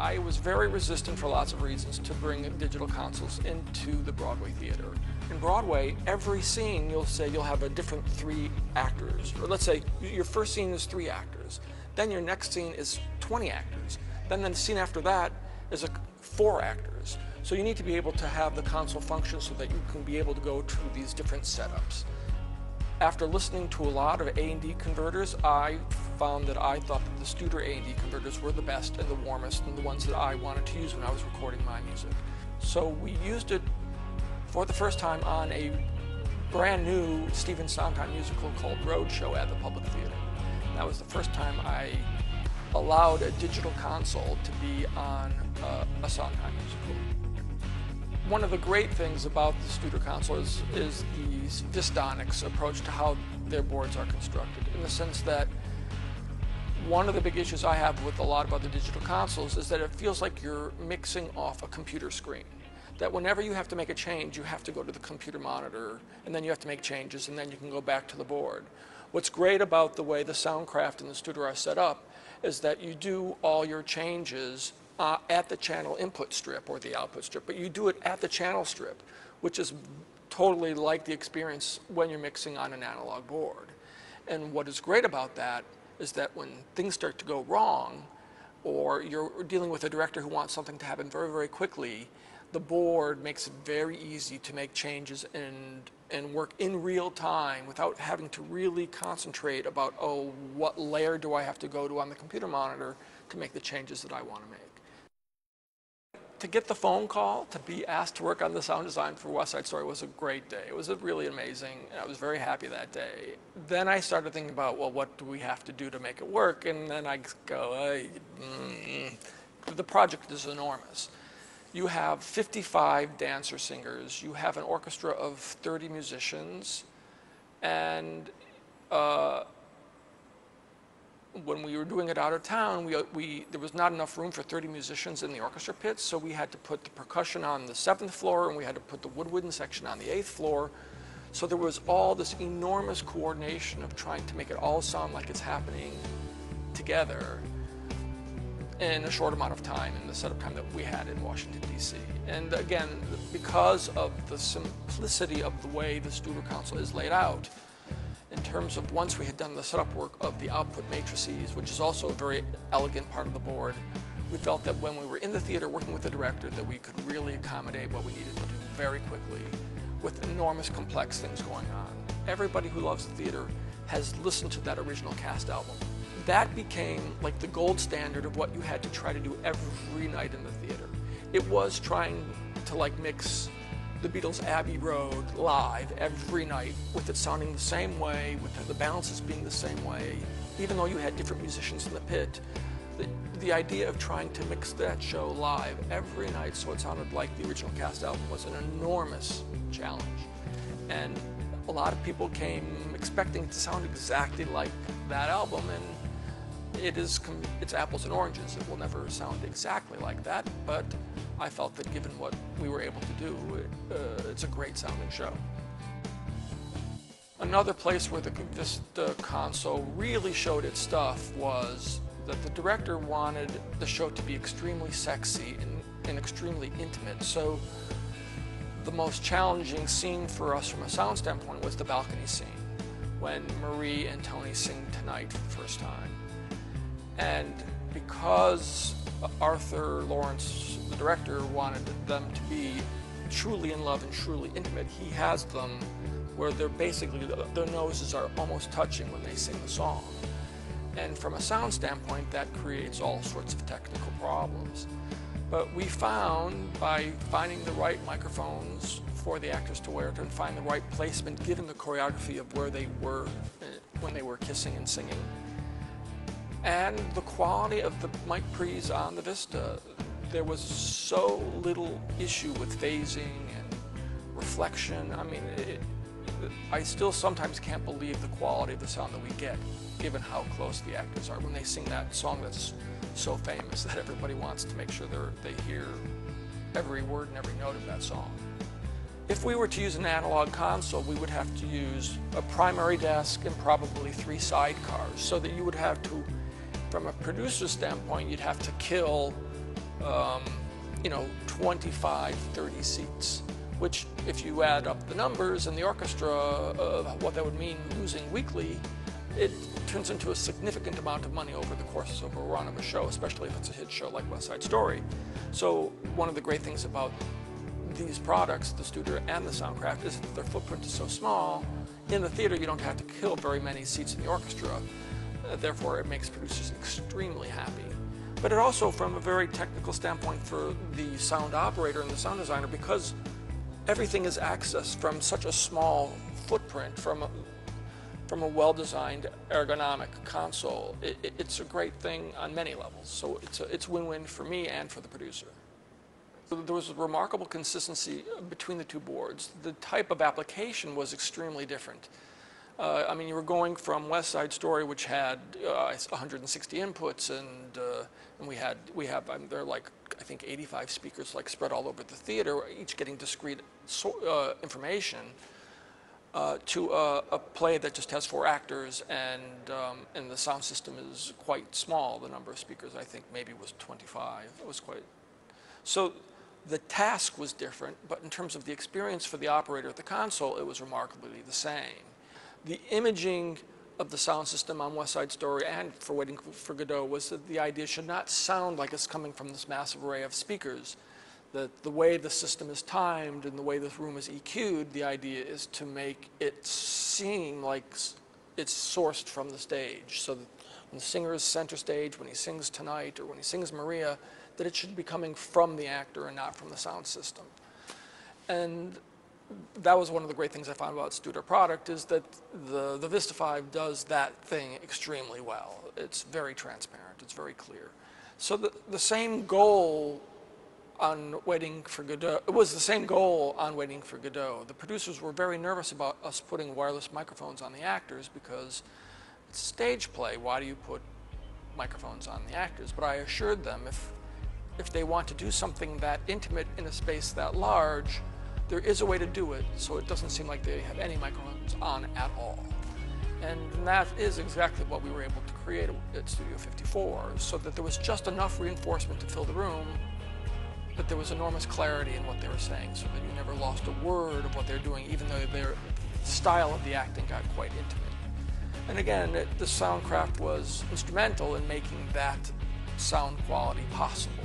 I was very resistant for lots of reasons to bring digital consoles into the Broadway theater. In Broadway, every scene you'll have a different 3 actors. Or let's say your first scene is 3 actors. Then your next scene is 20 actors. Then the scene after that is 4 actors. So you need to be able to have the console function so that you can be able to go to these different setups. After listening to a lot of A&D converters, I found that I thought that the Studer A&D converters were the best and the warmest and the ones that I wanted to use when I was recording my music. So we used it for the first time on a brand new Stephen Sondheim musical called Roadshow at the Public Theater. That was the first time I allowed a digital console to be on a Sondheim musical. One of the great things about the Studer console is the dystonics approach to how their boards are constructed, in the sense that one of the big issues I have with a lot of other digital consoles is that it feels like you're mixing off a computer screen. That whenever you have to make a change, you have to go to the computer monitor, and then you have to make changes, and then you can go back to the board. What's great about the way the Soundcraft and the Studer are set up is that you do all your changes at the channel input strip or the output strip, but you do it at the channel strip, which is totally like the experience when you're mixing on an analog board. And what is great about that is that when things start to go wrong, or you're dealing with a director who wants something to happen very, very quickly, the board makes it very easy to make changes and work in real time without having to really concentrate about, oh, what layer do I have to go to on the computer monitor to make the changes that I want to make. To get the phone call to be asked to work on the sound design for West Side Story was a great day. It was really amazing, and I was very happy that day. Then I started thinking about, well, what do we have to do to make it work? And then I go, the project is enormous. You have 55 dancer-singers, you have an orchestra of 30 musicians, and when we were doing it out of town, there was not enough room for 30 musicians in the orchestra pits, so we had to put the percussion on the 7th floor, and we had to put the woodwind section on the 8th floor. So there was all this enormous coordination of trying to make it all sound like it's happening together in a short amount of time, in the setup time that we had in Washington, D.C. And again, because of the simplicity of the way the Studer console is laid out, in terms of once we had done the setup work of the output matrices, which is also a very elegant part of the board, we felt that when we were in the theater working with the director that we could really accommodate what we needed to do very quickly with enormous complex things going on. Everybody who loves the theater has listened to that original cast album. That became like the gold standard of what you had to try to do every night in the theater. It was trying to mix the Beatles' Abbey Road live every night, with it sounding the same way, with the balances being the same way, even though you had different musicians in the pit. The idea of trying to mix that show live every night so it sounded like the original cast album was an enormous challenge. And a lot of people came expecting it to sound exactly like that album, and it's apples and oranges. It will never sound exactly like that, but I felt that given what we were able to do, it's a great sounding show. Another place where the console really showed its stuff was that the director wanted the show to be extremely sexy and extremely intimate. So the most challenging scene for us from a sound standpoint was the balcony scene, when Marie and Tony sing Tonight for the first time. And because Arthur Lawrence, the director, wanted them to be truly in love and truly intimate, he has them where they're basically, their noses are almost touching when they sing the song. And from a sound standpoint, that creates all sorts of technical problems. But we found, by finding the right microphones for the actors to wear and find the right placement given the choreography of where they were when they were kissing and singing, and the quality of the mic pre's on the Vista, there was so little issue with phasing and reflection. I mean, I still sometimes can't believe the quality of the sound that we get, given how close the actors are when they sing that song that's so famous that everybody wants to make sure they hear every word and every note of that song. If we were to use an analog console, we would have to use a primary desk and probably 3 sidecars, so that you would have to, from a producer's standpoint, you'd have to kill you know, 25, 30 seats, which if you add up the numbers in the orchestra of what that would mean losing weekly, it turns into a significant amount of money over the course of a run of a show, especially if it's a hit show like West Side Story. So one of the great things about these products, the Studer and the Soundcraft, is that their footprint is so small. In the theater, you don't have to kill very many seats in the orchestra. Therefore, it makes producers extremely happy. But it also, from a very technical standpoint for the sound operator and the sound designer, because everything is accessed from such a small footprint, from a well-designed ergonomic console, it's a great thing on many levels. So it's win-win for me and for the producer. So there was a remarkable consistency between the two boards. The type of application was extremely different. I mean, you were going from West Side Story, which had 160 inputs, and there are like, I think 85 speakers like spread all over the theater, each getting discrete information, to a play that just has 4 actors, and the sound system is quite small. The number of speakers, I think, maybe was 25. It was quite. So the task was different, but in terms of the experience for the operator at the console, it was remarkably the same. The imaging of the sound system on West Side Story and for Waiting for Godot was that the idea should not sound like it's coming from this massive array of speakers. That the way the system is timed and the way this room is EQ'd, the idea is to make it seem like it's sourced from the stage. So that when the singer is center stage, when he sings Tonight, or when he sings Maria, that it should be coming from the actor and not from the sound system. And that was one of the great things I found about Studer product, is that the Vista 5 does that thing extremely well. It's very transparent, it's very clear. So the same goal on Waiting for Godot, it was the same goal on Waiting for Godot. The producers were very nervous about us putting wireless microphones on the actors because it's a stage play. Why do you put microphones on the actors? But I assured them if they want to do something that intimate in a space that large, there is a way to do it so it doesn't seem like they have any microphones on at all. And that is exactly what we were able to create at Studio 54, so that there was just enough reinforcement to fill the room, but there was enormous clarity in what they were saying, so that you never lost a word of what they're doing, even though their style of the acting got quite intimate. And again, the Soundcraft was instrumental in making that sound quality possible.